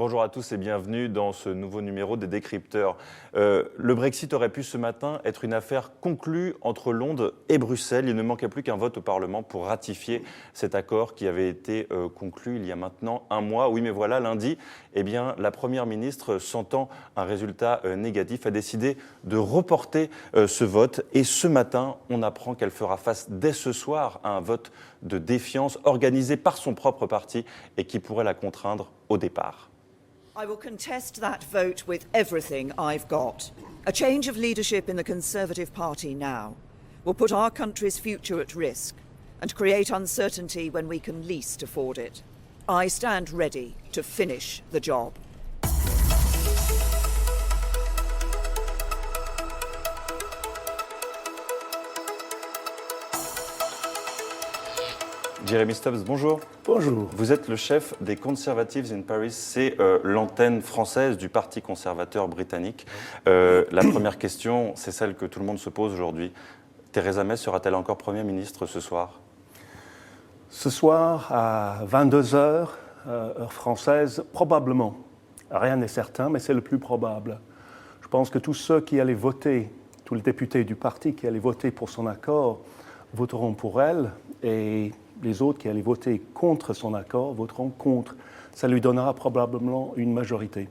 Bonjour à tous et bienvenue dans ce nouveau numéro des Décrypteurs. Le Brexit aurait pu ce matin être une affaire conclue entre Londres et Bruxelles. Il ne manquait plus qu'un vote au Parlement pour ratifier cet accord qui avait été conclu il y a maintenant un mois. Oui, mais voilà, lundi, la Première ministre, sentant un résultat négatif, a décidé de reporter ce vote. Et ce matin, on apprend qu'elle fera face dès ce soir à un vote de défiance organisé par son propre parti et qui pourrait la contraindre au départ. I will contest that vote with everything I've got. A change of leadership in the Conservative Party now will put our country's future at risk and create uncertainty when we can least afford it. I stand ready to finish the job. Jeremy Stubbs, bonjour. Bonjour. Vous êtes le chef des Conservatives in Paris, c'est l'antenne française du Parti conservateur britannique. La première question, c'est celle que tout le monde se pose aujourd'hui. Theresa May sera-t-elle encore Premier ministre ce soir ? Ce soir, à 22h, heure française, probablement. Rien n'est certain, mais c'est le plus probable. Je pense que tous ceux qui allaient voter, tous les députés du parti qui allaient voter pour son accord, voteront pour elle, et les autres qui allaient voter contre son accord voteront contre. Ça lui donnera probablement une majorité.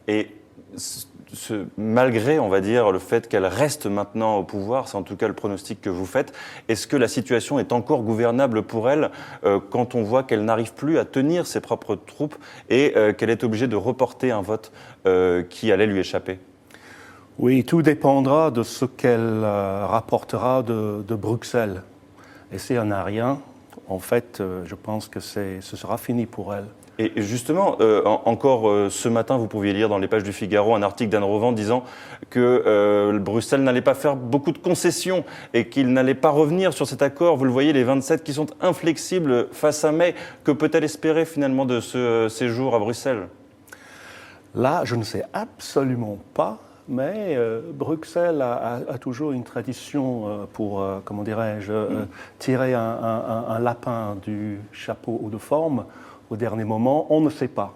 Et malgré, on va dire, le fait qu'elle reste maintenant au pouvoir, c'est en tout cas le pronostic que vous faites, est-ce que la situation est encore gouvernable pour elle quand on voit qu'elle n'arrive plus à tenir ses propres troupes et qu'elle est obligée de reporter un vote qui allait lui échapper ? Oui, tout dépendra de ce qu'elle rapportera de Bruxelles. Et s'il n'y en a rien, en fait, je pense que ce sera fini pour elle. Et justement, encore ce matin, vous pouviez lire dans les pages du Figaro un article d'Anne Rovan disant que Bruxelles n'allait pas faire beaucoup de concessions et qu'il n'allait pas revenir sur cet accord. Vous le voyez, les 27 qui sont inflexibles face à May. Que peut-elle espérer finalement de ce séjour à Bruxelles ? Là, je ne sais absolument pas. Mais Bruxelles a toujours une tradition pour, comment dirais-je, tirer un lapin du chapeau ou de forme au dernier moment. On ne sait pas.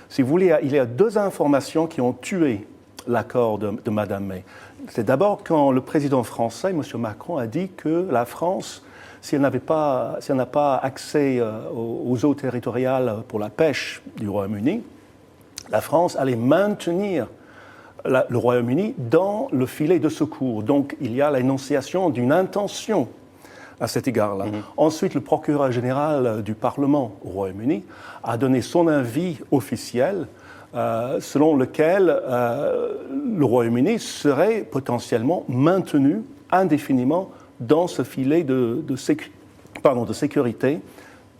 Si vous voulez, il y a deux informations qui ont tué l'accord de Mme May. C'est d'abord quand le président français, M. Macron, a dit que la France, si elle n'a pas accès aux eaux territoriales pour la pêche du Royaume-Uni, la France allait maintenir le Royaume-Uni dans le filet de secours. Donc, il y a l'énonciation d'une intention à cet égard-là. Ensuite, le procureur général du Parlement au Royaume-Uni a donné son avis officiel selon lequel le Royaume-Uni serait potentiellement maintenu indéfiniment dans ce filet de sécurité.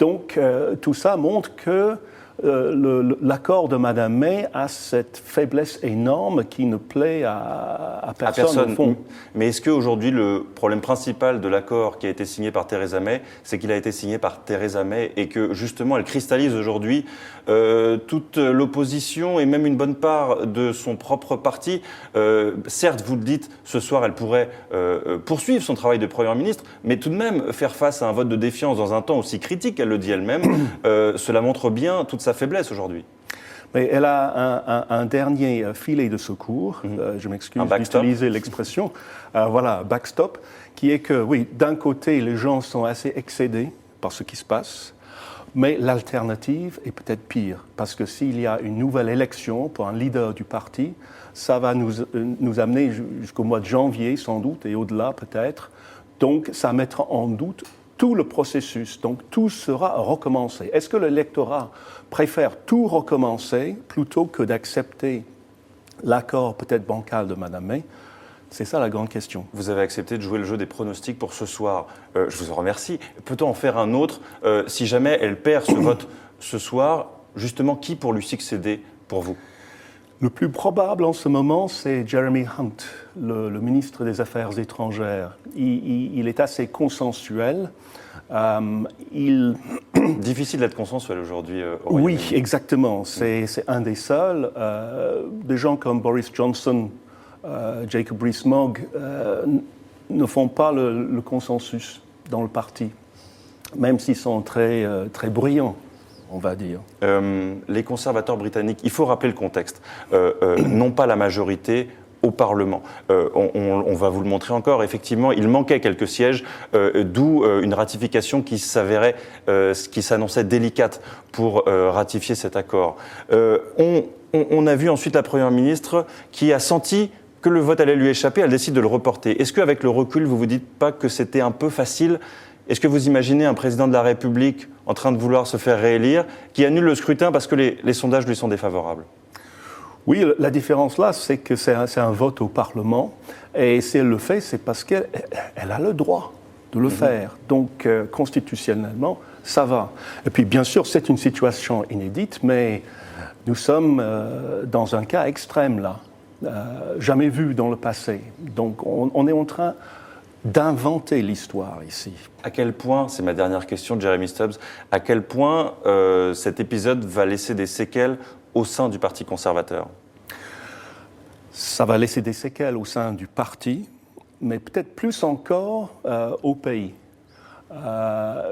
Donc, tout ça montre que l'accord de Mme May a cette faiblesse énorme qui ne plaît à personne au fond. Mais est-ce qu'aujourd'hui, le problème principal de l'accord qui a été signé par Theresa May, c'est qu'il a été signé par Theresa May et que justement elle cristallise aujourd'hui toute l'opposition et même une bonne part de son propre parti. Certes, vous le dites, ce soir elle pourrait poursuivre son travail de Première ministre, mais tout de même faire face à un vote de défiance dans un temps aussi critique, elle le dit elle-même, cela montre bien toute sa faiblesse aujourd'hui. Mais elle a un dernier filet de secours, je m'excuse d'utiliser l'expression, backstop, qui est que, oui, d'un côté, les gens sont assez excédés par ce qui se passe, mais l'alternative est peut-être pire, parce que s'il y a une nouvelle élection pour un leader du parti, ça va nous amener jusqu'au mois de janvier, sans doute, et au-delà peut-être. Donc, ça mettra en doute tout le processus, donc tout sera recommencé. Est-ce que l'électorat préfère tout recommencer plutôt que d'accepter l'accord peut-être bancal de Mme May ? C'est ça la grande question. Vous avez accepté de jouer le jeu des pronostics pour ce soir. Je vous en remercie. Peut-on en faire un autre si jamais elle perd ce vote ce soir, justement, qui pour lui succéder pour vous ? Le plus probable en ce moment, c'est Jeremy Hunt, le ministre des Affaires étrangères. Il est assez consensuel. Difficile d'être consensuel aujourd'hui. Oui, exactement. C'est un des seuls. Des gens comme Boris Johnson, Jacob Rees-Mogg ne font pas le consensus dans le parti, même s'ils sont très brillants on va dire. Les conservateurs britanniques, il faut rappeler le contexte, n'ont pas la majorité au Parlement. On va vous le montrer encore. Effectivement, il manquait quelques sièges, d'où une ratification qui s'avérait, qui s'annonçait délicate pour ratifier cet accord. On a vu ensuite la Première ministre qui a senti que le vote allait lui échapper, elle décide de le reporter. Est-ce qu'avec le recul, vous vous dites pas que c'était un peu facile ? Est-ce que vous imaginez un président de la République en train de vouloir se faire réélire, qui annule le scrutin parce que les sondages lui sont défavorables ? Oui, la différence là, c'est que c'est un vote au Parlement, et si elle le fait, c'est parce qu'elle a le droit de le faire. Donc, constitutionnellement, ça va. Et puis, bien sûr, c'est une situation inédite, mais nous sommes dans un cas extrême là, jamais vu dans le passé. Donc, on est en train d'inventer l'histoire ici. À quel point, c'est ma dernière question, Jeremy Stubbs, à quel point cet épisode va laisser des séquelles au sein du Parti conservateur? Ça va laisser des séquelles au sein du parti, mais peut-être plus encore au pays.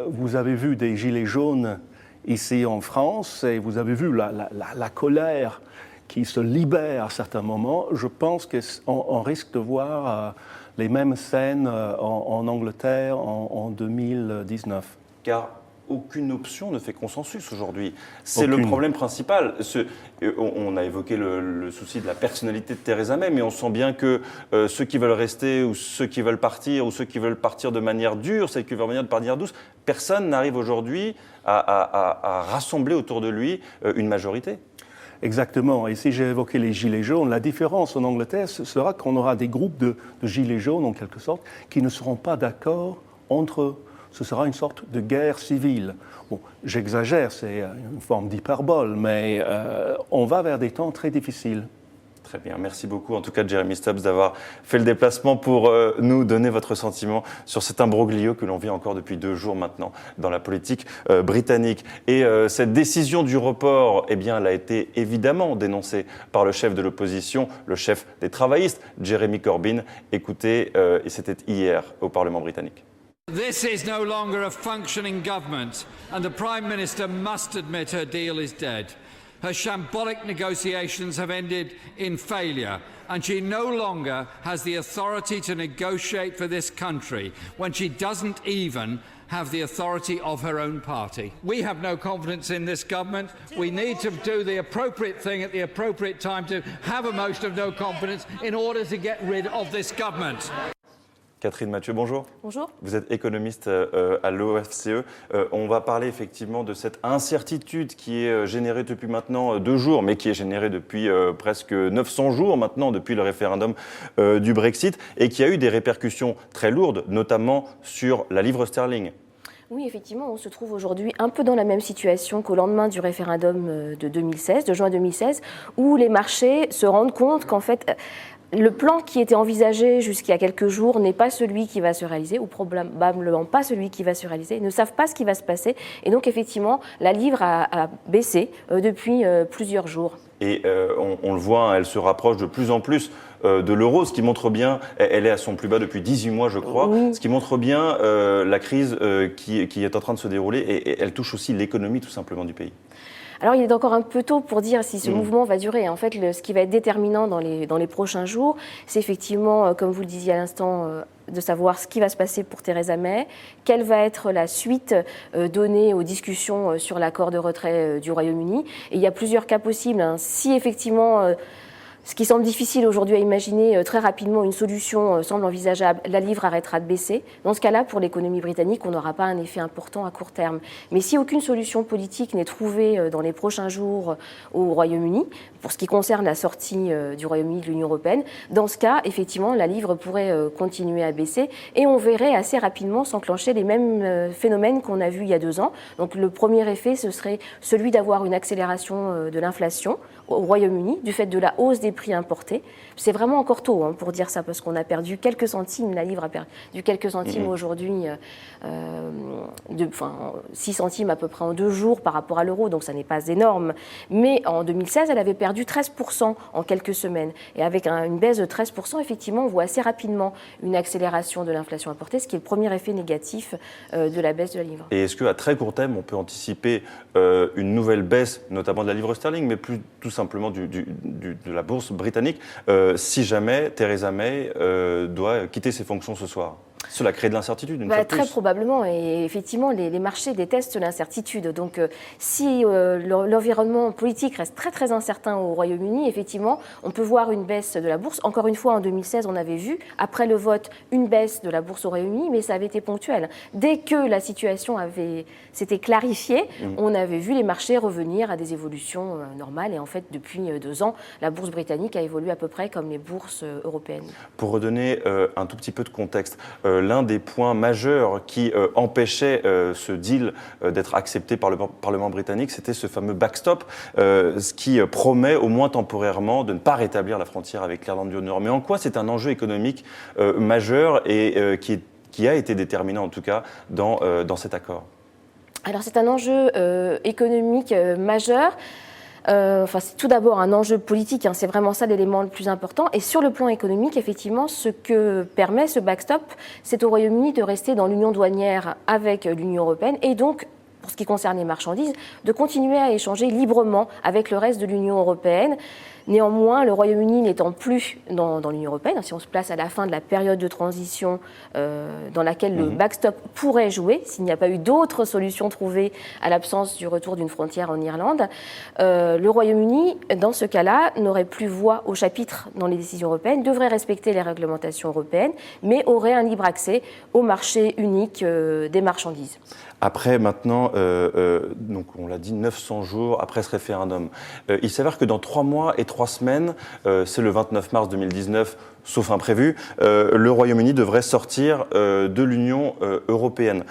Vous avez vu des gilets jaunes ici en France, et vous avez vu la colère qui se libère à certains moments. Je pense qu'on risque de voir les mêmes scènes en Angleterre en 2019. Car aucune option ne fait consensus aujourd'hui. C'est le problème principal. On a évoqué le souci de la personnalité de Theresa May, mais on sent bien que ceux qui veulent rester, ou ceux qui veulent partir, ou ceux qui veulent partir de manière dure, ceux qui veulent venir de manière douce, personne n'arrive aujourd'hui à rassembler autour de lui une majorité. Exactement. Et si j'ai évoqué les gilets jaunes, la différence en Angleterre sera qu'on aura des groupes de gilets jaunes, en quelque sorte, qui ne seront pas d'accord entre eux. Ce sera une sorte de guerre civile. Bon, j'exagère, c'est une forme d'hyperbole, mais on va vers des temps très difficiles. Très bien, merci beaucoup en tout cas Jeremy Stubbs d'avoir fait le déplacement pour nous donner votre sentiment sur cet imbroglio que l'on vit encore depuis 2 jours maintenant dans la politique britannique. Et cette décision du report, eh bien, elle a été évidemment dénoncée par le chef de l'opposition, le chef des travaillistes, Jeremy Corbyn. Écoutez, et c'était hier au Parlement britannique. This is no longer a functioning government, and the Prime Minister must admit her deal is dead. Her shambolic negotiations have ended in failure, and she no longer has the authority to negotiate for this country when she doesn't even have the authority of her own party. We have no confidence in this government. We need to do the appropriate thing at the appropriate time to have a motion of no confidence in order to get rid of this government. Catherine Mathieu, bonjour. Bonjour. Vous êtes économiste à l'OFCE. On va parler effectivement de cette incertitude qui est générée depuis maintenant 2 jours, mais qui est générée depuis presque 900 jours maintenant, depuis le référendum du Brexit, et qui a eu des répercussions très lourdes, notamment sur la livre sterling. Oui, effectivement, on se trouve aujourd'hui un peu dans la même situation qu'au lendemain du référendum de juin 2016, où les marchés se rendent compte qu'en fait, le plan qui était envisagé jusqu'il y a quelques jours n'est pas celui qui va se réaliser, ou probablement pas celui qui va se réaliser. Ils ne savent pas ce qui va se passer. Et donc, effectivement, la livre a baissé depuis plusieurs jours. Et on le voit, elle se rapproche de plus en plus de l'euro, ce qui montre bien, elle est à son plus bas depuis 18 mois, je crois, oui. Ce qui montre bien la crise qui est en train de se dérouler, et elle touche aussi l'économie tout simplement du pays. Alors, il est encore un peu tôt pour dire si ce mouvement va durer. En fait, ce qui va être déterminant dans les prochains jours, c'est effectivement, comme vous le disiez à l'instant, de savoir ce qui va se passer pour Theresa May, quelle va être la suite donnée aux discussions sur l'accord de retrait du Royaume-Uni. Et il y a plusieurs cas possibles. Si effectivement... Ce qui semble difficile aujourd'hui à imaginer, très rapidement, une solution semble envisageable, la livre arrêtera de baisser. Dans ce cas-là, pour l'économie britannique, on n'aura pas un effet important à court terme. Mais si aucune solution politique n'est trouvée dans les prochains jours au Royaume-Uni, pour ce qui concerne la sortie du Royaume-Uni de l'Union européenne, dans ce cas, effectivement, la livre pourrait continuer à baisser et on verrait assez rapidement s'enclencher les mêmes phénomènes qu'on a vus il y a 2 ans. Donc le premier effet, ce serait celui d'avoir une accélération de l'inflation au Royaume-Uni, du fait de la hausse des prix importés. C'est vraiment encore tôt pour dire ça, parce qu'on a perdu quelques centimes, la livre a perdu quelques centimes aujourd'hui, 6 centimes à peu près en 2 jours par rapport à l'euro, donc ça n'est pas énorme. Mais en 2016, elle avait perdu 13% en quelques semaines. Et avec une baisse de 13%, effectivement, on voit assez rapidement une accélération de l'inflation importée, ce qui est le premier effet négatif de la baisse de la livre. Et est-ce qu'à très court terme, on peut anticiper une nouvelle baisse, notamment de la livre sterling, mais plus tout simplement de la bourse britannique, si jamais Theresa May doit quitter ses fonctions ce soir? Cela crée de l'incertitude, une fois de plus. Très probablement, et effectivement, les marchés détestent l'incertitude. Donc, si l'environnement politique reste très très incertain au Royaume-Uni, effectivement, on peut voir une baisse de la bourse. Encore une fois, en 2016, on avait vu, après le vote, une baisse de la bourse au Royaume-Uni, mais ça avait été ponctuel. Dès que la situation s'était clarifiée, on avait vu les marchés revenir à des évolutions normales. Et en fait, depuis 2 ans, la bourse britannique a évolué à peu près comme les bourses européennes. Pour redonner un tout petit peu de contexte, l'un des points majeurs qui empêchait ce deal d'être accepté par le Parlement britannique, c'était ce fameux backstop, ce qui promet, au moins temporairement, de ne pas rétablir la frontière avec l'Irlande du Nord. Mais en quoi c'est un enjeu économique majeur et qui a été déterminant, en tout cas, dans cet accord? Alors, c'est un enjeu économique majeur. C'est tout d'abord un enjeu politique, c'est vraiment ça l'élément le plus important. Et sur le plan économique, effectivement, ce que permet ce backstop, c'est au Royaume-Uni de rester dans l'union douanière avec l'Union européenne et donc, pour ce qui concerne les marchandises, de continuer à échanger librement avec le reste de l'Union européenne. Néanmoins, le Royaume-Uni n'étant plus dans l'Union européenne, si on se place à la fin de la période de transition dans laquelle le backstop pourrait jouer, s'il n'y a pas eu d'autres solutions trouvées à l'absence du retour d'une frontière en Irlande, le Royaume-Uni, dans ce cas-là, n'aurait plus voix au chapitre dans les décisions européennes, devrait respecter les réglementations européennes, mais aurait un libre accès au marché unique des marchandises. Après, maintenant, donc on l'a dit, 900 jours après ce référendum, il s'avère que dans 3 mois et 3 semaines, c'est le 29 mars 2019, sauf imprévu, le Royaume-Uni devrait sortir de l'Union européenne.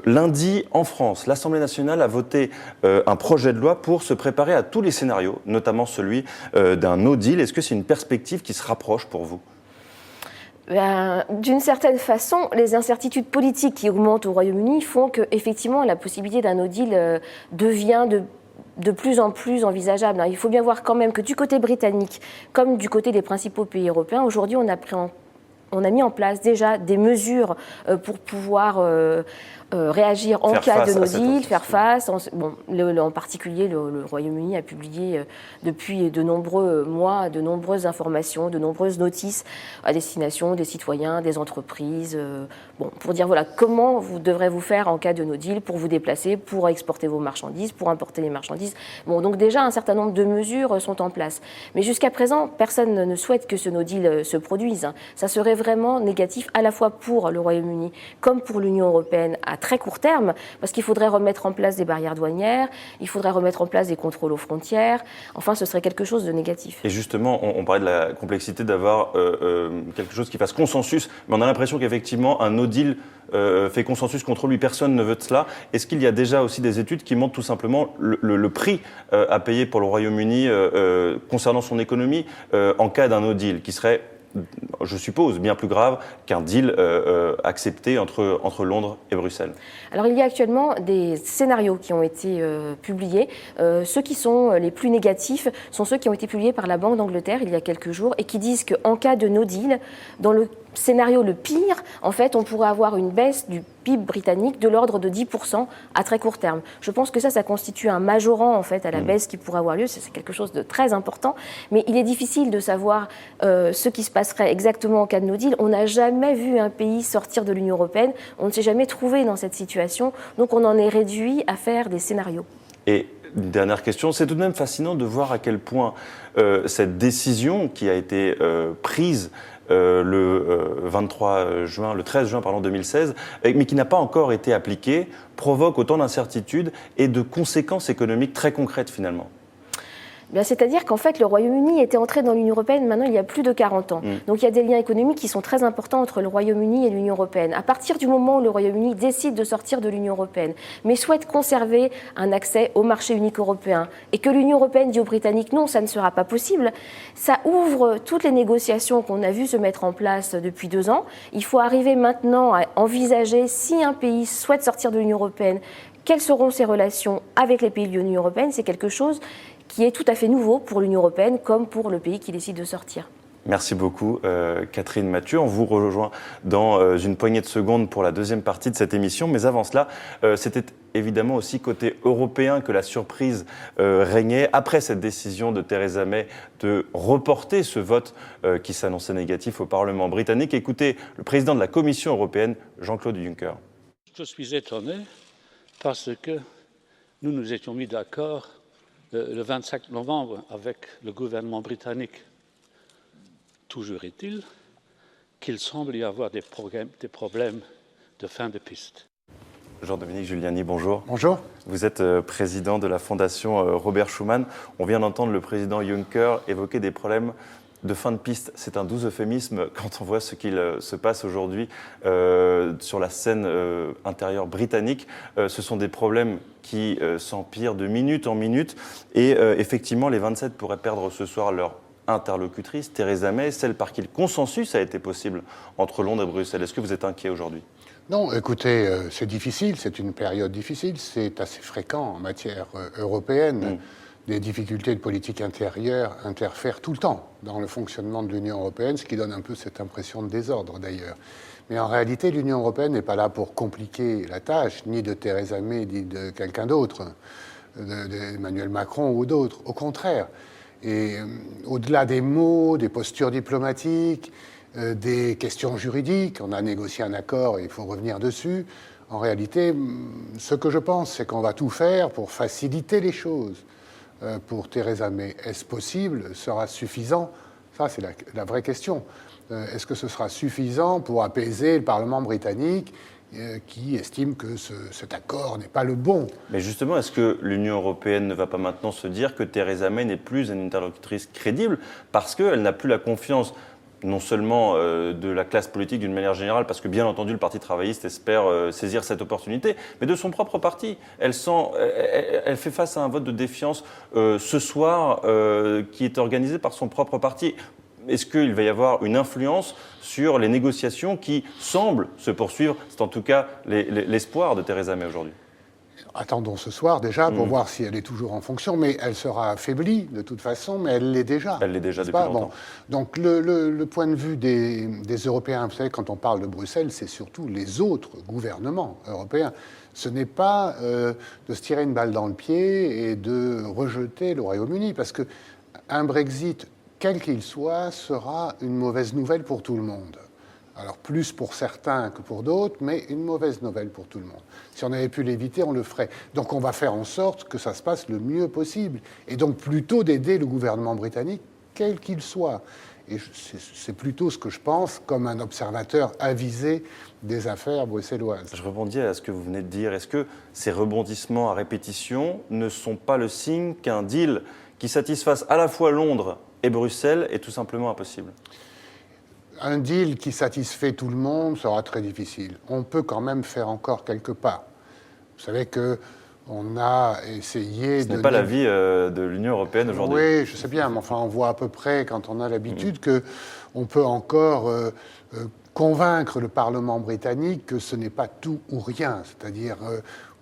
Lundi, en France, l'Assemblée nationale a voté un projet de loi pour se préparer à tous les scénarios, notamment celui d'un no deal. Est-ce que c'est une perspective qui se rapproche pour vous ? D'une certaine façon, les incertitudes politiques qui augmentent au Royaume-Uni font que, effectivement, la possibilité d'un no deal devient de plus en plus envisageable. Il faut bien voir quand même que du côté britannique, comme du côté des principaux pays européens, aujourd'hui, on a mis en place déjà des mesures pour pouvoir réagir en cas de no deal, faire face. En particulier, le Royaume-Uni a publié depuis de nombreux mois de nombreuses informations, de nombreuses notices à destination des citoyens, des entreprises, pour dire voilà comment vous devrez vous faire en cas de no deal pour vous déplacer, pour exporter vos marchandises, pour importer les marchandises. Donc déjà, un certain nombre de mesures sont en place. Mais jusqu'à présent, personne ne souhaite que ce no deal se produise. Ça serait vraiment négatif à la fois pour le Royaume-Uni comme pour l'Union européenne à très court terme, parce qu'il faudrait remettre en place des barrières douanières, il faudrait remettre en place des contrôles aux frontières. Enfin, ce serait quelque chose de négatif. Et justement, on parlait de la complexité d'avoir quelque chose qui fasse consensus, mais on a l'impression qu'effectivement, un no deal fait consensus contre lui. Personne ne veut de cela. Est-ce qu'il y a déjà aussi des études qui montrent tout simplement le prix à payer pour le Royaume-Uni concernant son économie en cas d'un no deal, qui serait, je suppose, bien plus grave qu'un deal accepté entre Londres et Bruxelles? Alors, il y a actuellement des scénarios qui ont été publiés. Ceux qui sont les plus négatifs sont ceux qui ont été publiés par la Banque d'Angleterre il y a quelques jours et qui disent qu'en cas de no deal, dans le scénario le pire, en fait, on pourrait avoir une baisse du PIB britannique de l'ordre de 10% à très court terme. Je pense que ça constitue un majorant, en fait, à la baisse qui pourrait avoir lieu. C'est quelque chose de très important. Mais il est difficile de savoir ce qui se passerait exactement en cas de no deal. On n'a jamais vu un pays sortir de l'Union européenne. On ne s'est jamais trouvé dans cette situation. Donc, on en est réduit à faire des scénarios. Et une dernière question, c'est tout de même fascinant de voir à quel point cette décision qui a été prise le 13 juin 2016, mais qui n'a pas encore été appliquée, provoque autant d'incertitudes et de conséquences économiques très concrètes finalement. C'est-à-dire qu'en fait, le Royaume-Uni était entré dans l'Union européenne maintenant il y a plus de 40 ans. Donc il y a des liens économiques qui sont très importants entre le Royaume-Uni et l'Union européenne. À partir du moment où le Royaume-Uni décide de sortir de l'Union européenne, mais souhaite conserver un accès au marché unique européen, et que l'Union européenne dit aux Britanniques non, ça ne sera pas possible, ça ouvre toutes les négociations qu'on a vues se mettre en place depuis 2 ans. Il faut arriver maintenant à envisager, si un pays souhaite sortir de l'Union européenne, quelles seront ses relations avec les pays de l'Union européenne. C'est quelque chose qui est tout à fait nouveau pour l'Union européenne comme pour le pays qui décide de sortir. Merci beaucoup, Catherine Mathieu. On vous rejoint dans une poignée de secondes pour la deuxième partie de cette émission. Mais avant cela, c'était évidemment aussi côté européen que la surprise régnait après cette décision de Theresa May de reporter ce vote qui s'annonçait négatif au Parlement britannique. Écoutez le président de la Commission européenne, Jean-Claude Juncker. Je suis étonné parce que nous nous étions mis d'accord le 25 novembre avec le gouvernement britannique. Toujours est-il qu'il semble y avoir des problèmes de fin de piste. Jean-Dominique Giuliani, bonjour. Bonjour. Vous êtes président de la Fondation Robert Schuman. On vient d'entendre le président Juncker évoquer des problèmes de fin de piste. C'est un doux euphémisme quand on voit ce qu'il se passe aujourd'hui sur la scène intérieure britannique. Ce sont des problèmes qui s'empirent de minute en minute et effectivement les 27 pourraient perdre ce soir leur interlocutrice, Theresa May, celle par qui le consensus a été possible entre Londres et Bruxelles. Est-ce que vous êtes inquiet aujourd'hui ? Non, écoutez, c'est difficile, c'est une période difficile, c'est assez fréquent en matière européenne. Des difficultés de politique intérieure interfèrent tout le temps dans le fonctionnement de l'Union européenne, ce qui donne un peu cette impression de désordre d'ailleurs. Mais en réalité, l'Union européenne n'est pas là pour compliquer la tâche, ni de Theresa May, ni de quelqu'un d'autre, d'Emmanuel Macron ou d'autres. Au contraire. Et au-delà des mots, des postures diplomatiques, des questions juridiques, on a négocié un accord et il faut revenir dessus. En réalité, ce que je pense, c'est qu'on va tout faire pour faciliter les choses. Pour Theresa May, est-ce possible? Sera suffisant? Ça, c'est la vraie question. Est-ce que ce sera suffisant pour apaiser le Parlement britannique qui estime que cet accord n'est pas le bon? Mais justement, est-ce que l'Union européenne ne va pas maintenant se dire que Theresa May n'est plus une interlocutrice crédible parce qu'elle n'a plus la confiance non seulement de la classe politique d'une manière générale, parce que bien entendu le Parti travailliste espère saisir cette opportunité, mais de son propre parti. Elle fait face à un vote de défiance ce soir qui est organisé par son propre parti. Est-ce qu'il va y avoir une influence sur les négociations qui semblent se poursuivre? C'est en tout cas l'espoir de Theresa May aujourd'hui. Attendons ce soir déjà pour voir si elle est toujours en fonction, mais elle sera affaiblie de toute façon, mais elle l'est déjà. Elle l'est déjà depuis longtemps. Bon. Donc le point de vue des Européens, vous savez, quand on parle de Bruxelles, c'est surtout les autres gouvernements européens. Ce n'est pas de se tirer une balle dans le pied et de rejeter le Royaume-Uni, parce qu'un Brexit, quel qu'il soit, sera une mauvaise nouvelle pour tout le monde. Alors plus pour certains que pour d'autres, mais une mauvaise nouvelle pour tout le monde. Si on avait pu l'éviter, on le ferait. Donc on va faire en sorte que ça se passe le mieux possible. Et donc plutôt d'aider le gouvernement britannique, quel qu'il soit. Et c'est plutôt ce que je pense comme un observateur avisé des affaires bruxelloises. Je rebondis à ce que vous venez de dire. Est-ce que ces rebondissements à répétition ne sont pas le signe qu'un deal qui satisfasse à la fois Londres et Bruxelles est tout simplement impossible? Un deal qui satisfait tout le monde sera très difficile. On peut quand même faire encore quelques pas. Vous savez qu'on a essayé de... Ce n'est pas l'avis de l'Union européenne aujourd'hui. Oui, je sais bien, mais enfin, on voit à peu près, quand on a l'habitude, qu'on peut encore convaincre le Parlement britannique que ce n'est pas tout ou rien. C'est-à-dire,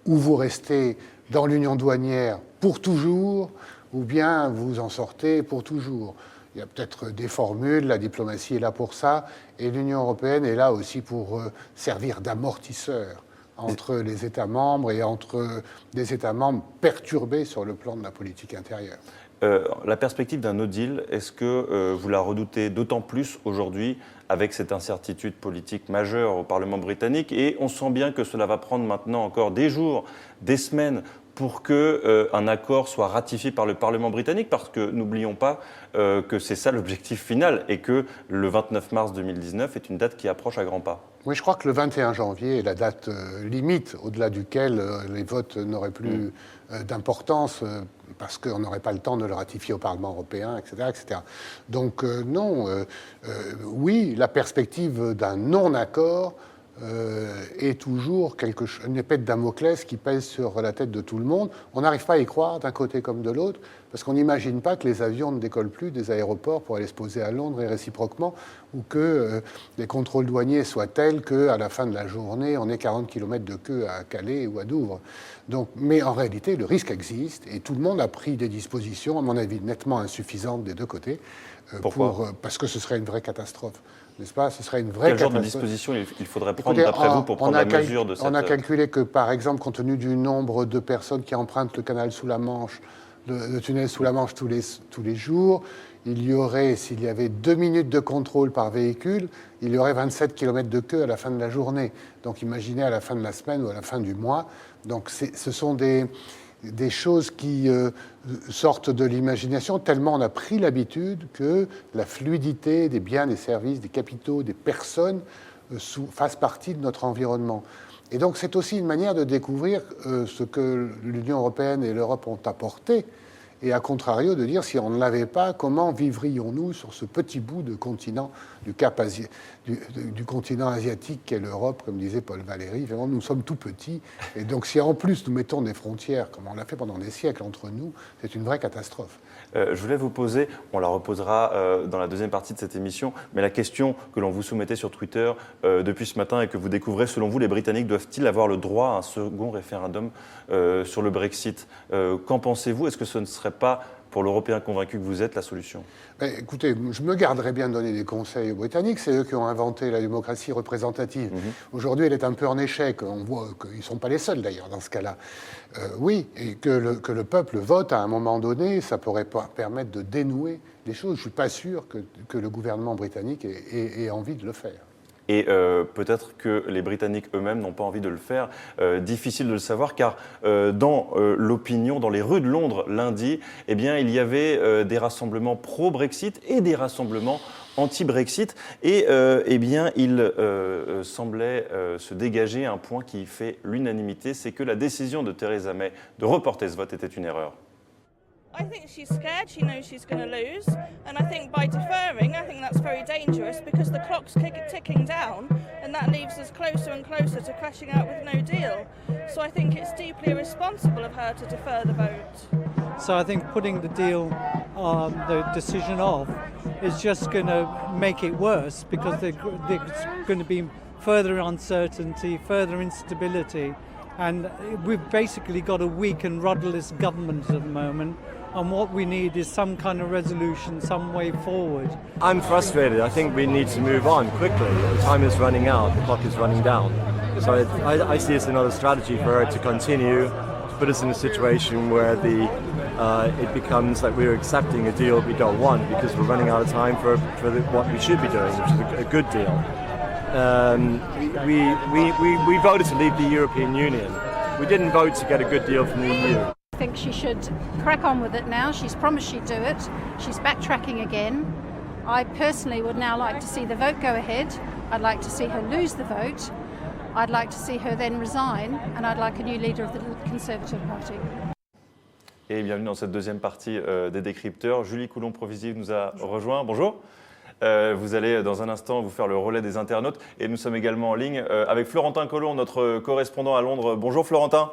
ou vous restez dans l'union douanière pour toujours, ou bien vous en sortez pour toujours. Il y a peut-être des formules, la diplomatie est là pour ça, et l'Union européenne est là aussi pour servir d'amortisseur entre les États membres et entre des États membres perturbés sur le plan de la politique intérieure. La perspective d'un no deal, est-ce que vous la redoutez d'autant plus aujourd'hui avec cette incertitude politique majeure au Parlement britannique? Et on sent bien que cela va prendre maintenant encore des jours, des semaines pour qu'un accord soit ratifié par le Parlement britannique? Parce que n'oublions pas que c'est ça l'objectif final et que le 29 mars 2019 est une date qui approche à grands pas. Oui, je crois que le 21 janvier est la date limite, au-delà duquel les votes n'auraient plus d'importance parce qu'on n'aurait pas le temps de le ratifier au Parlement européen, etc. etc. Donc non, oui, la perspective d'un non-accord est toujours une épée de Damoclès qui pèse sur la tête de tout le monde. On n'arrive pas à y croire d'un côté comme de l'autre, parce qu'on n'imagine pas que les avions ne décollent plus des aéroports pour aller se poser à Londres et réciproquement, ou que les contrôles douaniers soient tels qu'à la fin de la journée, on ait 40 km de queue à Calais ou à Douvres. Donc, mais en réalité, le risque existe, et tout le monde a pris des dispositions, à mon avis, nettement insuffisantes des deux côtés. Pourquoi ? Parce que ce serait une vraie catastrophe. N'est-ce pas? Ce serait une vraie Quel genre catastrophe. de dispositions il faudrait prendre, d'après vous, pour prendre la mesure de cette... On a calculé que, par exemple, compte tenu du nombre de personnes qui empruntent le canal sous la Manche, le tunnel sous la Manche tous les jours, il y aurait, s'il y avait 2 minutes de contrôle par véhicule, il y aurait 27 km de queue à la fin de la journée. Donc imaginez à la fin de la semaine ou à la fin du mois. Donc ce sont des choses qui sortent de l'imagination, tellement on a pris l'habitude que la fluidité des biens, des services, des capitaux, des personnes fasse partie de notre environnement. Et donc c'est aussi une manière de découvrir ce que l'Union européenne et l'Europe ont apporté, et à contrario de dire, si on ne l'avait pas, comment vivrions-nous sur ce petit bout de continent, du continent asiatique qu'est l'Europe, comme disait Paul Valéry. Vraiment, nous sommes tout petits. Et donc, si en plus nous mettons des frontières, comme on l'a fait pendant des siècles entre nous, c'est une vraie catastrophe. Je voulais vous poser, on la reposera dans la deuxième partie de cette émission, mais la question que l'on vous soumettait sur Twitter depuis ce matin et que vous découvrez, selon vous, les Britanniques doivent-ils avoir le droit à un second référendum sur le Brexit? Qu'en pensez-vous? Est-ce que ce ne serait pas, pour l'Européen convaincu que vous êtes, la solution? Écoutez, je me garderais bien de donner des conseils aux Britanniques. C'est eux qui ont inventé la démocratie représentative. Aujourd'hui, elle est un peu en échec. On voit qu'ils ne sont pas les seuls, d'ailleurs, dans ce cas-là. Oui, et que le peuple vote à un moment donné, ça pourrait permettre de dénouer les choses. Je ne suis pas sûr que le gouvernement britannique ait envie de le faire. Et peut-être que les Britanniques eux-mêmes n'ont pas envie de le faire. Difficile de le savoir, car dans l'opinion, dans les rues de Londres lundi, eh bien, il y avait des rassemblements pro-Brexit et des rassemblements anti-Brexit. Et eh bien, il semblait se dégager un point qui fait l'unanimité, c'est que la décision de Theresa May de reporter ce vote était une erreur. I think she's scared, she knows she's going to lose, and I think by deferring, I think that's very dangerous because the clock's ticking down, and that leaves us closer and closer to crashing out with no deal. So I think it's deeply irresponsible of her to defer the vote. So I think putting the deal, the decision off, is just going to make it worse because there's going to be further uncertainty, further instability, and we've basically got a weak and rudderless government at the moment. And what we need is some kind of resolution, some way forward. I'm frustrated. I think we need to move on quickly. The time is running out. The clock is running down. So I see it's another strategy for her to continue, to put us in a situation where it becomes like we're accepting a deal we don't want because we're running out of time for what we should be doing, which is a good deal. We voted to leave the European Union. We didn't vote to get a good deal from the EU. I think she should crack on with it now. She's promised she'd do it. She's backtracking again. I personally would now like to see the vote go ahead. I'd like to see her lose the vote. I'd like to see her then resign, and I'd like a new leader of the Conservative Party. Et bienvenue dans cette deuxième partie des décrypteurs. Julie Coulon-Provisive nous a rejoint. Bonjour. Vous allez dans un instant vous faire le relais des internautes. Et nous sommes également en ligne avec Florentin Collomb, notre correspondant à Londres. Bonjour Florentin.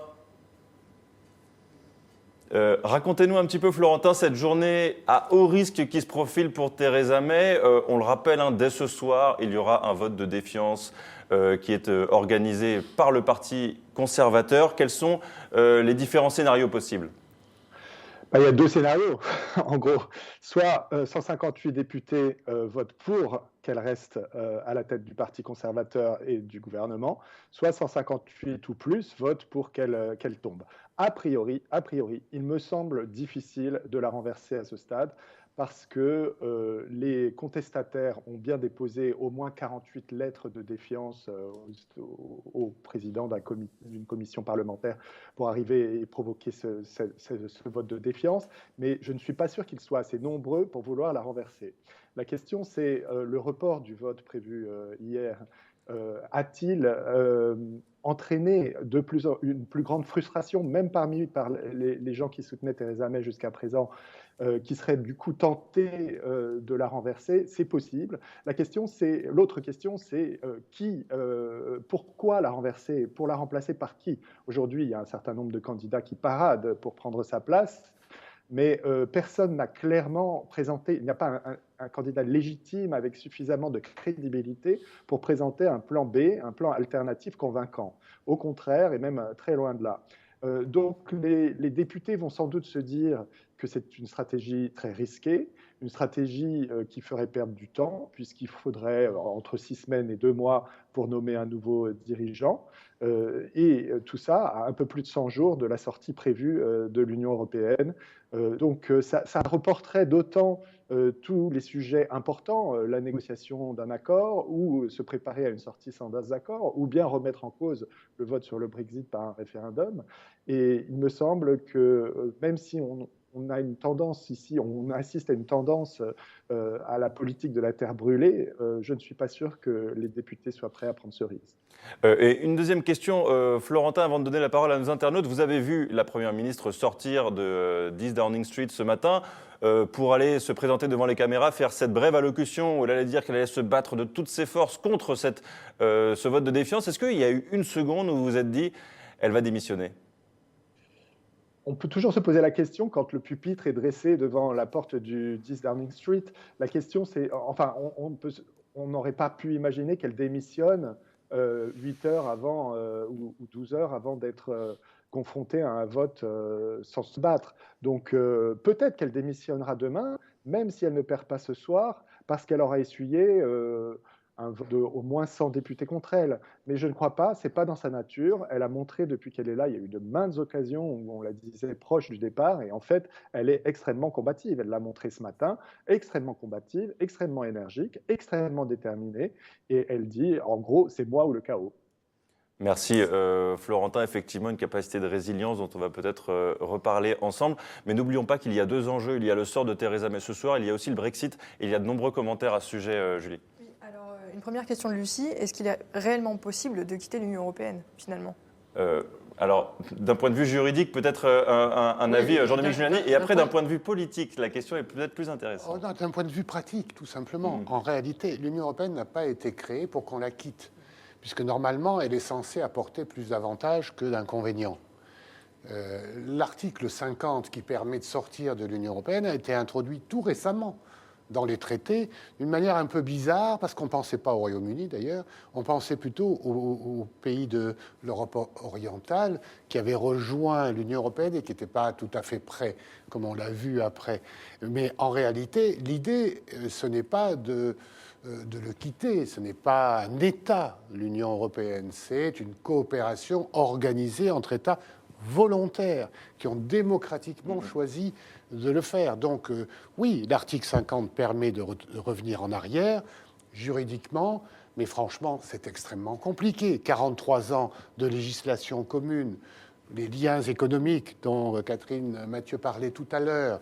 Racontez-nous un petit peu, Florentin, cette journée à haut risque qui se profile pour Theresa May. On le rappelle, dès ce soir, il y aura un vote de défiance qui est organisé par le Parti conservateur. Quels sont les différents scénarios possibles ? Il y a deux scénarios, en gros. Soit 158 députés votent pour qu'elle reste à la tête du Parti conservateur et du gouvernement, soit 158 ou plus votent pour qu'elle tombe. A priori, il me semble difficile de la renverser à ce stade, parce que les contestataires ont bien déposé au moins 48 lettres de défiance au président d'une commission parlementaire pour arriver et provoquer ce vote de défiance, mais je ne suis pas sûr qu'ils soient assez nombreux pour vouloir la renverser. La question, c'est le report du vote prévu hier. A-t-il entraîné une plus grande frustration, même par les gens qui soutenaient Theresa May jusqu'à présent, qui seraient du coup tentés de la renverser? C'est possible. L'autre question, c'est pourquoi la renverser? Pour la remplacer par qui? Aujourd'hui, il y a un certain nombre de candidats qui paradent pour prendre sa place, mais personne n'a clairement présenté, il n'y a pas un candidat légitime avec suffisamment de crédibilité pour présenter un plan B, un plan alternatif convaincant. Au contraire, et même très loin de là. Donc les députés vont sans doute se dire que c'est une stratégie très risquée, une stratégie qui ferait perdre du temps, puisqu'il faudrait entre 6 semaines et 2 mois pour nommer un nouveau dirigeant. Et tout ça à un peu plus de 100 jours de la sortie prévue de l'Union européenne. Donc ça reporterait d'autant tous les sujets importants, la négociation d'un accord, ou se préparer à une sortie sans accord, ou bien remettre en cause le vote sur le Brexit par un référendum. Et il me semble que même si on a une tendance ici, on assiste à une tendance à la politique de la terre brûlée, je ne suis pas sûr que les députés soient prêts à prendre ce risque. Et une deuxième question, Florentin, avant de donner la parole à nos internautes. Vous avez vu la Première ministre sortir de 10 Downing Street ce matin pour aller se présenter devant les caméras, faire cette brève allocution où elle allait dire qu'elle allait se battre de toutes ses forces contre ce vote de défiance. Est-ce qu'il y a eu une seconde où vous vous êtes dit « elle va démissionner » ? On peut toujours se poser la question quand le pupitre est dressé devant la porte du 10 Downing Street. La question, c'est, enfin, on n'aurait pas pu imaginer qu'elle démissionne 8 heures avant ou 12 heures avant d'être confrontée à un vote sans se battre. Donc peut-être qu'elle démissionnera demain, même si elle ne perd pas ce soir, parce qu'elle aura essuyé un vote de au moins 100 députés contre elle. Mais je ne crois pas, ce n'est pas dans sa nature. Elle a montré depuis qu'elle est là, il y a eu de maintes occasions où on la disait proche du départ, et en fait, elle est extrêmement combative. Elle l'a montré ce matin, extrêmement combative, extrêmement énergique, extrêmement déterminée, et elle dit, en gros, c'est moi ou le chaos. Merci Florentin, effectivement une capacité de résilience dont on va peut-être reparler ensemble. Mais n'oublions pas qu'il y a 2 enjeux, il y a le sort de Theresa May ce soir, il y a aussi le Brexit, et il y a de nombreux commentaires à ce sujet, Julie. Oui, alors une première question de Lucie, est-ce qu'il est réellement possible de quitter l'Union européenne finalement ? Alors, d'un point de vue juridique, peut-être un avis, Jean-Dominique Giuliani, et après, d'un point de vue politique, la question est peut-être plus intéressante. D'un point de vue pratique, tout simplement. En réalité, l'Union européenne n'a pas été créée pour qu'on la quitte, puisque normalement, elle est censée apporter plus d'avantages que d'inconvénients. L'article 50 qui permet de sortir de l'Union européenne a été introduit tout récemment dans les traités, d'une manière un peu bizarre, parce qu'on ne pensait pas au Royaume-Uni d'ailleurs, on pensait plutôt aux pays de l'Europe orientale qui avaient rejoint l'Union européenne et qui n'étaient pas tout à fait prêts, comme on l'a vu après. Mais en réalité, l'idée, ce n'est pas de le quitter, ce n'est pas un État, l'Union européenne, c'est une coopération organisée entre États volontaires qui ont démocratiquement choisi de le faire. Donc oui, l'article 50 permet de revenir en arrière juridiquement, mais franchement, c'est extrêmement compliqué. 43 ans de législation commune, les liens économiques dont Catherine Mathieu parlait tout à l'heure,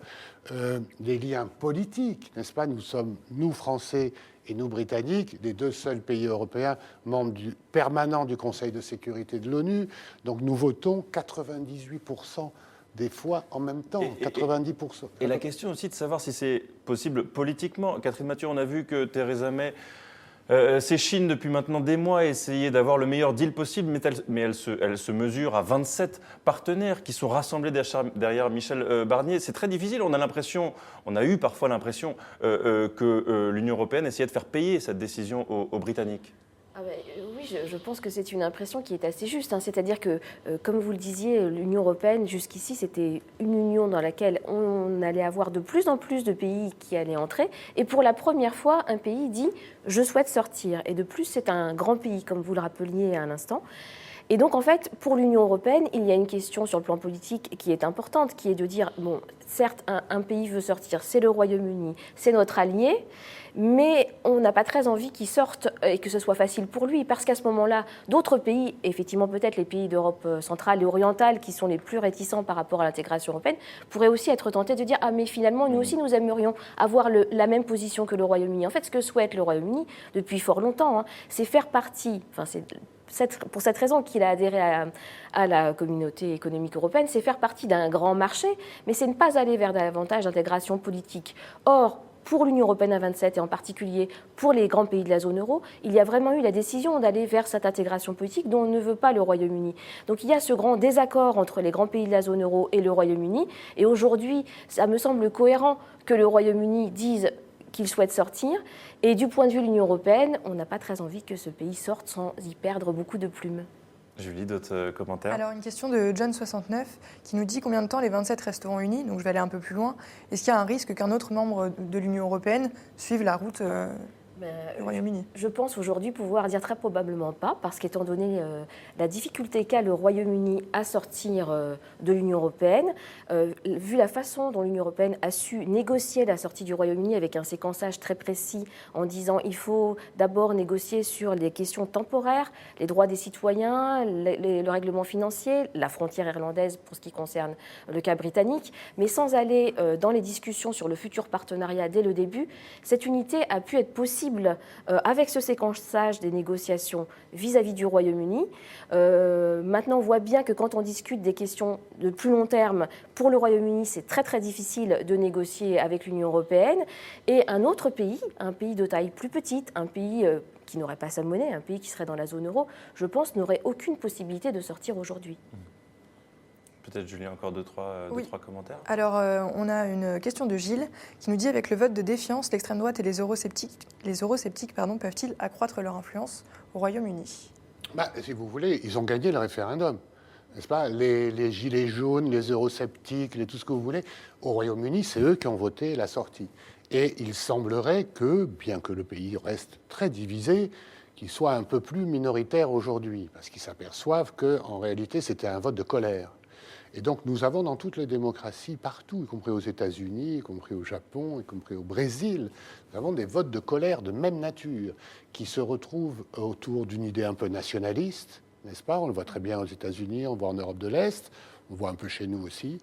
les liens politiques, n'est-ce pas? Nous sommes, nous Français et nous Britanniques, les 2 seuls pays européens membres permanents du Conseil de sécurité de l'ONU. Donc nous votons 98% des fois en même temps, 90%. Et la question aussi de savoir si c'est possible politiquement. Catherine Mathieu, on a vu que Theresa May s'échine depuis maintenant des mois à essayer d'avoir le meilleur deal possible, mais elle se mesure à 27 partenaires qui sont rassemblés derrière Michel Barnier. C'est très difficile, on a eu parfois l'impression que l'Union européenne essayait de faire payer cette décision aux Britanniques. Oui, je pense que c'est une impression qui est assez juste. C'est-à-dire que, comme vous le disiez, l'Union européenne, jusqu'ici, c'était une union dans laquelle on allait avoir de plus en plus de pays qui allaient entrer. Et pour la première fois, un pays dit « je souhaite sortir ». Et de plus, c'est un grand pays, comme vous le rappeliez à l'instant. Et donc, en fait, pour l'Union européenne, il y a une question sur le plan politique qui est importante, qui est de dire, bon, certes, un pays veut sortir, c'est le Royaume-Uni, c'est notre allié, mais on n'a pas très envie qu'il sorte et que ce soit facile pour lui, parce qu'à ce moment-là, d'autres pays, effectivement peut-être les pays d'Europe centrale et orientale, qui sont les plus réticents par rapport à l'intégration européenne, pourraient aussi être tentés de dire « Ah, mais finalement, nous aussi, nous aimerions avoir la même position que le Royaume-Uni ». En fait, ce que souhaite le Royaume-Uni, depuis fort longtemps, c'est faire partie, c'est pour cette raison qu'il a adhéré à la communauté économique européenne, c'est faire partie d'un grand marché, mais c'est ne pas aller vers davantage d'intégration politique. Or, pour l'Union européenne à 27 et en particulier pour les grands pays de la zone euro, il y a vraiment eu la décision d'aller vers cette intégration politique dont ne veut pas le Royaume-Uni. Donc il y a ce grand désaccord entre les grands pays de la zone euro et le Royaume-Uni. Et aujourd'hui, ça me semble cohérent que le Royaume-Uni dise qu'il souhaite sortir. Et du point de vue de l'Union européenne, on n'a pas très envie que ce pays sorte sans y perdre beaucoup de plumes. Julie, d'autres commentaires? Alors, une question de John69 qui nous dit combien de temps les 27 resteront unis. Donc, je vais aller un peu plus loin. Est-ce qu'il y a un risque qu'un autre membre de l'Union européenne suive la route du Royaume-Uni? Je pense aujourd'hui pouvoir dire très probablement pas, parce qu'étant donné la difficulté qu'a le Royaume-Uni à sortir de l'Union européenne, vu la façon dont l'Union européenne a su négocier la sortie du Royaume-Uni avec un séquençage très précis en disant il faut d'abord négocier sur les questions temporaires, les droits des citoyens, le règlement financier, la frontière irlandaise pour ce qui concerne le cas britannique, mais sans aller dans les discussions sur le futur partenariat dès le début, cette unité a pu être possible avec ce séquençage des négociations vis-à-vis du Royaume-Uni. Maintenant, on voit bien que quand on discute des questions de plus long terme, pour le Royaume-Uni, c'est très très difficile de négocier avec l'Union européenne. Et un autre pays, un pays de taille plus petite, un pays qui n'aurait pas sa monnaie, un pays qui serait dans la zone euro, je pense, n'aurait aucune possibilité de sortir aujourd'hui. Peut-être, Julien, encore deux, trois commentaires. Alors, on a une question de Gilles qui nous dit avec le vote de défiance, l'extrême droite et les eurosceptiques peuvent-ils accroître leur influence au Royaume-Uni? Si vous voulez, ils ont gagné le référendum. N'est-ce pas? Les gilets jaunes, les eurosceptiques, tout ce que vous voulez, au Royaume-Uni, c'est eux qui ont voté la sortie. Et il semblerait que, bien que le pays reste très divisé, qu'il soit un peu plus minoritaire aujourd'hui, parce qu'ils s'aperçoivent qu'en réalité, c'était un vote de colère. Et donc, nous avons dans toutes les démocraties, partout, y compris aux États-Unis, y compris au Japon, y compris au Brésil, nous avons des votes de colère de même nature qui se retrouvent autour d'une idée un peu nationaliste, n'est-ce pas? On le voit très bien aux États-Unis, on le voit en Europe de l'Est, on le voit un peu chez nous aussi.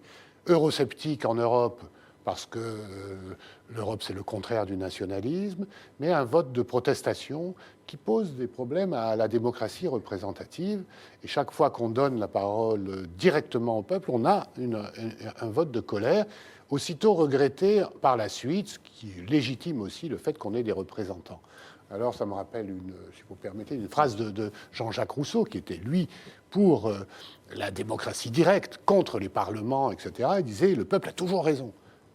Eurosceptique en Europe, parce que l'Europe, c'est le contraire du nationalisme, mais un vote de protestation qui pose des problèmes à la démocratie représentative. Et chaque fois qu'on donne la parole directement au peuple, on a un vote de colère, aussitôt regretté par la suite, ce qui légitime aussi le fait qu'on ait des représentants. Alors ça me rappelle, si vous permettez, une phrase de Jean-Jacques Rousseau, qui était, lui, pour la démocratie directe, contre les parlements, etc. Il disait « le peuple a toujours raison ».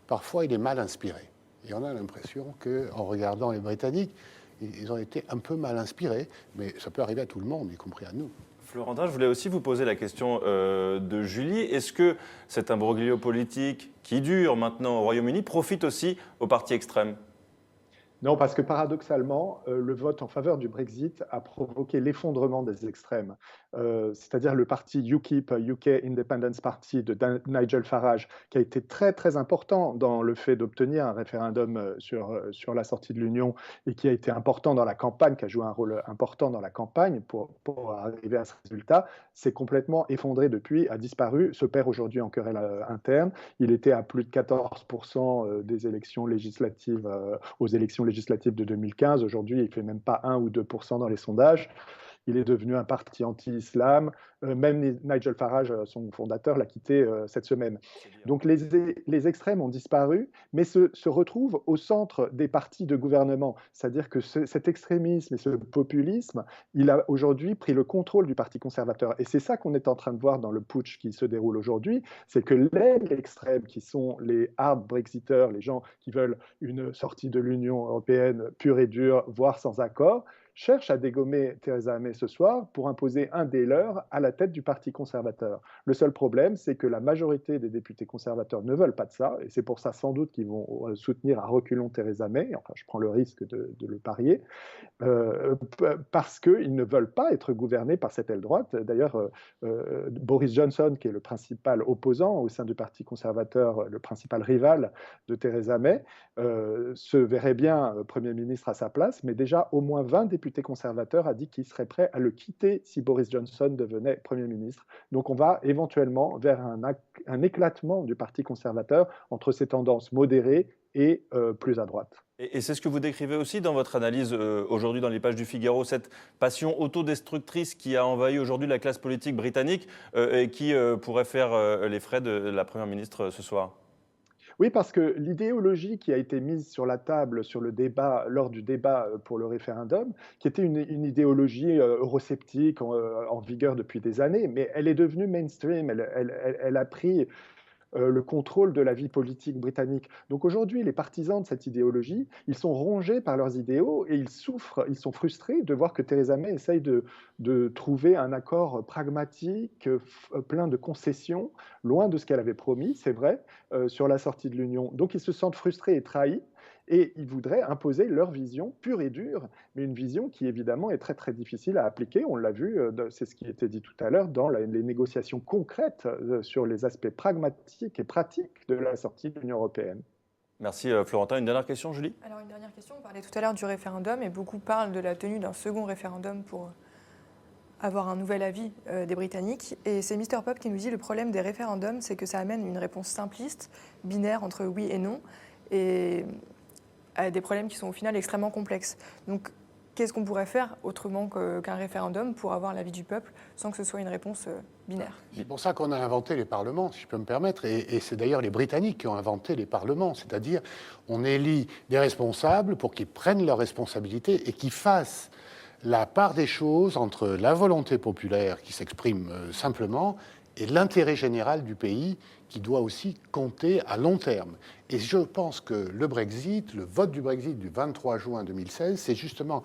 Parfois, il est mal inspiré. Et on a l'impression qu'en regardant les Britanniques, ils ont été un peu mal inspirés, mais ça peut arriver à tout le monde, y compris à nous. Florentin, je voulais aussi vous poser la question de Julie. Est-ce que cet imbroglio politique qui dure maintenant au Royaume-Uni profite aussi aux partis extrêmes ? Non, parce que paradoxalement, le vote en faveur du Brexit a provoqué l'effondrement des extrêmes. C'est-à-dire le parti UKIP, UK Independence Party de Nigel Farage, qui a été très très important dans le fait d'obtenir un référendum sur la sortie de l'Union et qui a été important dans la campagne, qui a joué un rôle important dans la campagne pour arriver à ce résultat, s'est complètement effondré depuis, a disparu, se perd aujourd'hui en querelle interne. Il était à plus de 14% des élections législatives aux élections législatives de 2015. Aujourd'hui, il ne fait même pas 1 ou 2% dans les sondages. Il est devenu un parti anti-islam. Même Nigel Farage, son fondateur, l'a quitté cette semaine. Donc les extrêmes ont disparu, mais se retrouvent au centre des partis de gouvernement. C'est-à-dire que cet extrémisme et ce populisme, il a aujourd'hui pris le contrôle du Parti conservateur. Et c'est ça qu'on est en train de voir dans le putsch qui se déroule aujourd'hui, c'est que l'extrême, qui sont les hard Brexiteurs, les gens qui veulent une sortie de l'Union européenne pure et dure, voire sans accord, cherchent à dégommer Theresa May ce soir pour imposer un des leurs à la tête du Parti conservateur. Le seul problème, c'est que la majorité des députés conservateurs ne veulent pas de ça, et c'est pour ça sans doute qu'ils vont soutenir à reculons Theresa May, enfin je prends le risque de le parier, parce qu'ils ne veulent pas être gouvernés par cette aile droite. D'ailleurs, Boris Johnson, qui est le principal opposant au sein du Parti conservateur, le principal rival de Theresa May, se verrait bien Premier ministre à sa place, mais déjà au moins 20 députés conservateurs a dit qu'ils seraient prêts à le quitter si Boris Johnson devenait Premier ministre. Donc on va éventuellement vers un éclatement du Parti conservateur entre ces tendances modérées et plus à droite. Et c'est ce que vous décrivez aussi dans votre analyse aujourd'hui dans les pages du Figaro, cette passion autodestructrice qui a envahi aujourd'hui la classe politique britannique et qui pourrait faire les frais de la Première ministre ce soir. Oui, parce que l'idéologie qui a été mise sur la table sur le débat, lors du débat pour le référendum, qui était une idéologie eurosceptique en vigueur depuis des années, mais elle est devenue mainstream, elle a pris le contrôle de la vie politique britannique. Donc aujourd'hui, les partisans de cette idéologie, ils sont rongés par leurs idéaux et ils souffrent, ils sont frustrés de voir que Theresa May essaye de trouver un accord pragmatique, plein de concessions, loin de ce qu'elle avait promis, c'est vrai, sur la sortie de l'Union. Donc ils se sentent frustrés et trahis. Et ils voudraient imposer leur vision pure et dure, mais une vision qui évidemment est très très difficile à appliquer. On l'a vu, c'est ce qui était dit tout à l'heure, dans les négociations concrètes sur les aspects pragmatiques et pratiques de la sortie de l'Union européenne. Merci Florentin. Une dernière question, Julie ? Alors une dernière question, on parlait tout à l'heure du référendum et beaucoup parlent de la tenue d'un second référendum pour avoir un nouvel avis des Britanniques. Et c'est Mr Pop qui nous dit le problème des référendums, c'est que ça amène une réponse simpliste, binaire entre oui et non, et à des problèmes qui sont au final extrêmement complexes. Donc, qu'est-ce qu'on pourrait faire autrement qu'un référendum pour avoir l'avis du peuple sans que ce soit une réponse binaire ? C'est pour ça qu'on a inventé les parlements, si je peux me permettre, et c'est d'ailleurs les Britanniques qui ont inventé les parlements, c'est-à-dire on élit des responsables pour qu'ils prennent leurs responsabilités et qu'ils fassent la part des choses entre la volonté populaire qui s'exprime simplement et l'intérêt général du pays qui doit aussi compter à long terme. Et je pense que le Brexit, le vote du Brexit du 23 juin 2016, c'est justement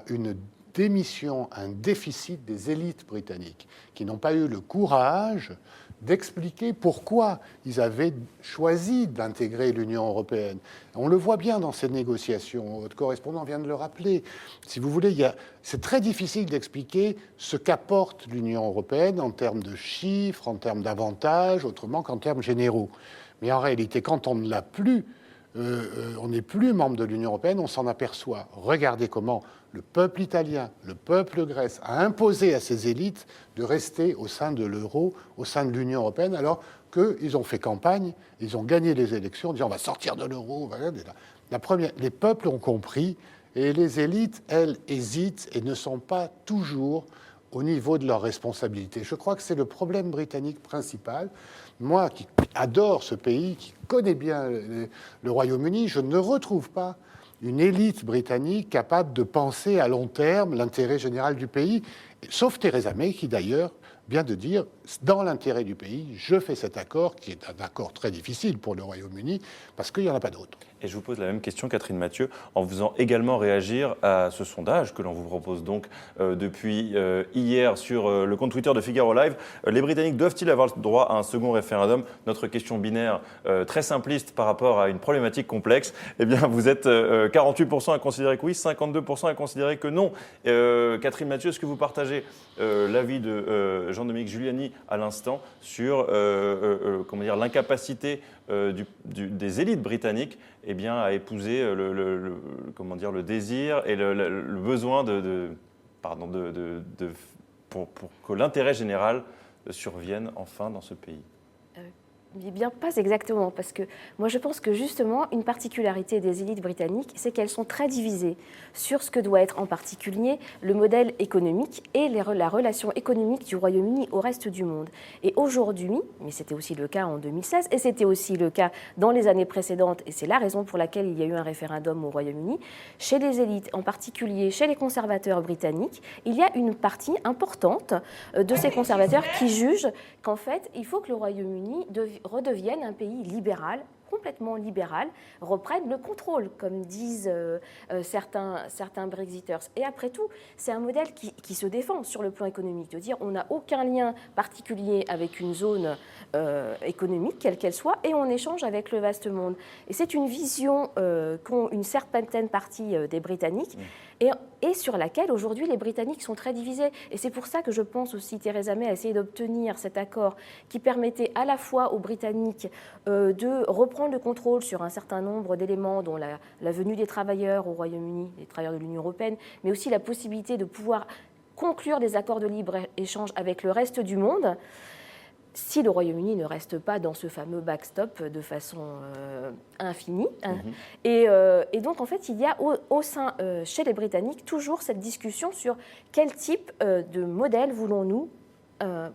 une démission, un déficit des élites britanniques qui n'ont pas eu le courage d'expliquer pourquoi ils avaient choisi d'intégrer l'Union européenne. On le voit bien dans ces négociations, votre correspondant vient de le rappeler. Si vous voulez, c'est très difficile d'expliquer ce qu'apporte l'Union européenne en termes de chiffres, en termes d'avantages, autrement qu'en termes généraux. Mais en réalité, quand on ne l'a plus, on n'est plus membre de l'Union européenne, on s'en aperçoit. Regardez comment le peuple italien, le peuple grec a imposé à ses élites de rester au sein de l'euro, au sein de l'Union européenne, alors qu'ils ont fait campagne, ils ont gagné les élections en disant on va sortir de l'euro. Les peuples ont compris et les élites, elles, hésitent et ne sont pas toujours au niveau de leurs responsabilités. Je crois que c'est le problème britannique principal. Moi, qui adore ce pays, qui connais bien le Royaume-Uni, je ne retrouve pas une élite britannique capable de penser à long terme l'intérêt général du pays, sauf Theresa May, qui d'ailleurs vient de dire, dans l'intérêt du pays, je fais cet accord, qui est un accord très difficile pour le Royaume-Uni, parce qu'il n'y en a pas d'autre. Et je vous pose la même question, Catherine Mathieu, en vous faisant également réagir à ce sondage que l'on vous propose donc depuis hier sur le compte Twitter de Figaro Live. Les Britanniques doivent-ils avoir le droit à un second référendum ? Notre question binaire, très simpliste par rapport à une problématique complexe. Eh bien, vous êtes 48% à considérer que oui, 52% à considérer que non. Catherine Mathieu, est-ce que vous partagez l'avis de Jean-Dominique Giuliani à l'instant sur l'incapacité des élites britanniques à épouser le désir et le besoin pour que l'intérêt général survienne enfin dans ce pays. Eh bien, pas exactement, parce que moi je pense que justement une particularité des élites britanniques, c'est qu'elles sont très divisées sur ce que doit être en particulier le modèle économique et la relation économique du Royaume-Uni au reste du monde. Et aujourd'hui, mais c'était aussi le cas en 2016 et c'était aussi le cas dans les années précédentes, et c'est la raison pour laquelle il y a eu un référendum au Royaume-Uni, chez les élites, en particulier chez les conservateurs britanniques, il y a une partie importante de ces conservateurs qui jugent qu'en fait, il faut que le Royaume-Uni redevienne un pays libéral, complètement libéral reprenne le contrôle, comme disent certains Brexiters. Et après tout, c'est un modèle qui se défend sur le plan économique, de dire on n'a aucun lien particulier avec une zone économique, quelle qu'elle soit, et on échange avec le vaste monde. Et c'est une vision qu'ont une certaine partie des Britanniques, et sur laquelle aujourd'hui les Britanniques sont très divisés. Et c'est pour ça que je pense aussi Theresa May a essayé d'obtenir cet accord qui permettait à la fois aux Britanniques de reprendre le contrôle sur un certain nombre d'éléments, dont la venue des travailleurs au Royaume-Uni, des travailleurs de l'Union européenne, mais aussi la possibilité de pouvoir conclure des accords de libre-échange avec le reste du monde, si le Royaume-Uni ne reste pas dans ce fameux backstop de façon infinie. Et donc, en fait, il y a au sein, chez les Britanniques, toujours cette discussion sur quel type de modèle voulons-nous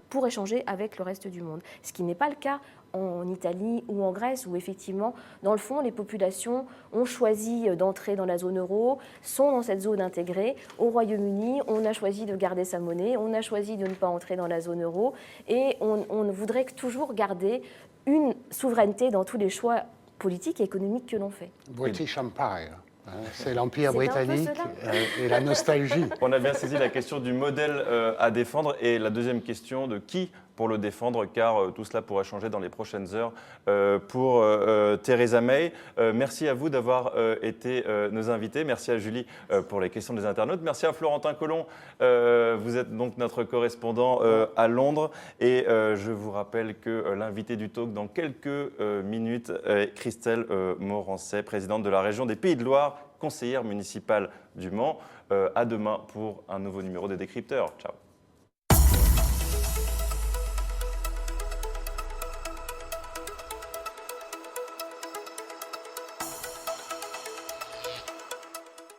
pour échanger avec le reste du monde. Ce qui n'est pas le cas en Italie ou en Grèce, où effectivement, dans le fond, les populations ont choisi d'entrer dans la zone euro, sont dans cette zone intégrée. Au Royaume-Uni, on a choisi de garder sa monnaie, on a choisi de ne pas entrer dans la zone euro, et on voudrait toujours garder une souveraineté dans tous les choix politiques et économiques que l'on fait. British Empire. C'est l'Empire britannique et la nostalgie. On a bien saisi la question du modèle à défendre et la deuxième question de qui pour le défendre, car tout cela pourrait changer dans les prochaines heures pour Theresa May. Merci à vous d'avoir été nos invités. Merci à Julie pour les questions des internautes. Merci à Florentin Collomb. Vous êtes donc notre correspondant à Londres. Et je vous rappelle que l'invité du talk dans quelques minutes est Christelle Morancet, présidente de la région des Pays de Loire, conseillère municipale du Mans. À demain pour un nouveau numéro des Décrypteurs. Ciao.